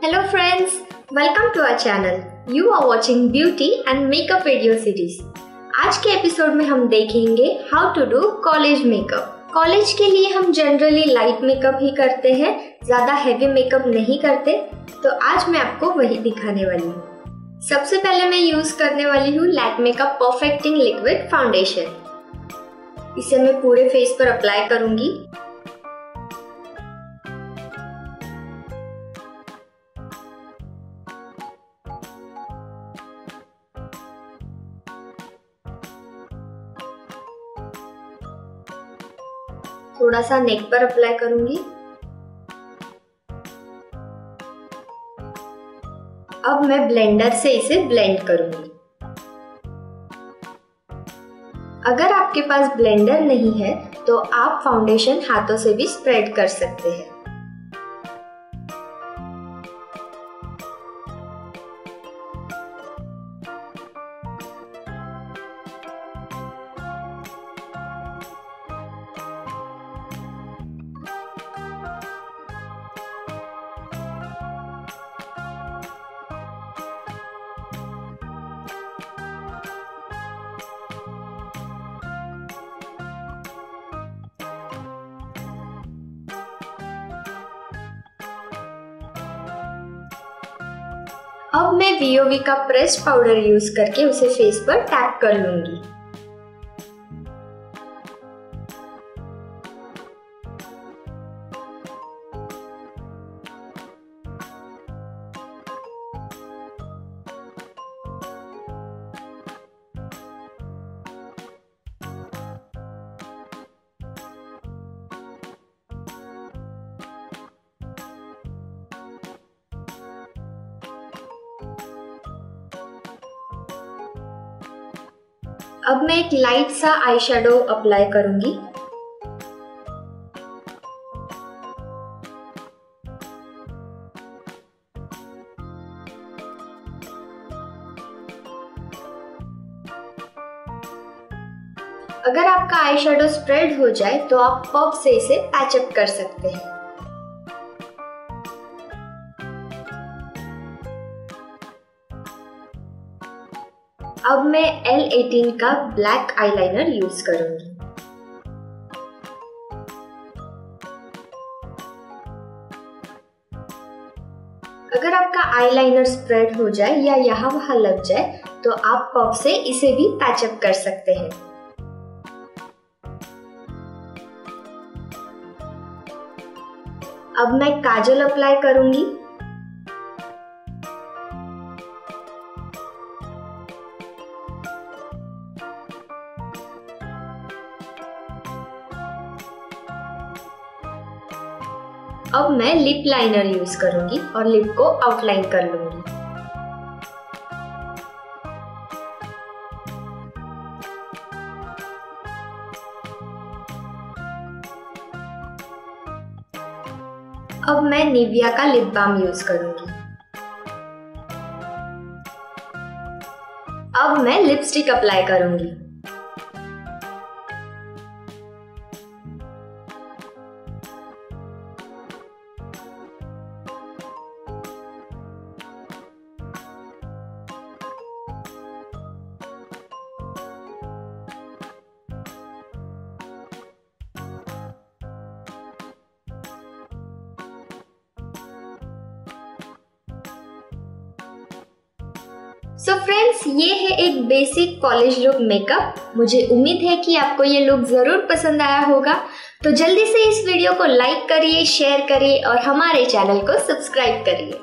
Hello friends, welcome to our channel. You are watching beauty and makeup video series. आज के episode में हम देखेंगे how to do college makeup. College के लिए हम जनरली लाइट मेकअप ही करते हैं, ज़्यादा हैवी मेकअप नहीं करते, तो आज मैं आपको वही दिखाने वाली हूँ। सबसे पहले मैं यूज करने वाली हूँ लैक्मे का परफेक्टिंग लिक्विड फाउंडेशन। इसे मैं पूरे फेस पर अप्लाई करूंगी। थोड़ा सा नेक पर अप्लाई करूंगी। अब मैं ब्लेंडर से इसे ब्लेंड करूंगी। अगर आपके पास ब्लेंडर नहीं है तो आप फाउंडेशन हाथों से भी स्प्रेड कर सकते हैं। अब मैं VOV का प्रेस्ड पाउडर यूज करके उसे फेस पर टैप कर लूंगी। अब मैं एक लाइट सा आई शेडो अप्लाई करूंगी। अगर आपका आई शेडो स्प्रेड हो जाए तो आप पफ से इसे पैचअप कर सकते हैं। अब मैं L18 का ब्लैक आईलाइनर यूज करूंगी। अगर आपका आईलाइनर स्प्रेड हो जाए या यहाँ वहां लग जाए तो आप पफ से इसे भी पैचअप कर सकते हैं। अब मैं काजल अप्लाई करूंगी। अब मैं लिप लाइनर यूज करूंगी और लिप को आउटलाइन कर लूंगी। अब मैं निविया का लिप बाम यूज करूंगी। अब मैं लिपस्टिक अप्लाई करूंगी। सो फ्रेंड्स, ये है एक बेसिक कॉलेज लुक मेकअप। मुझे उम्मीद है कि आपको ये लुक जरूर पसंद आया होगा। तो जल्दी से इस वीडियो को लाइक करिए, शेयर करिए और हमारे चैनल को सब्सक्राइब करिए।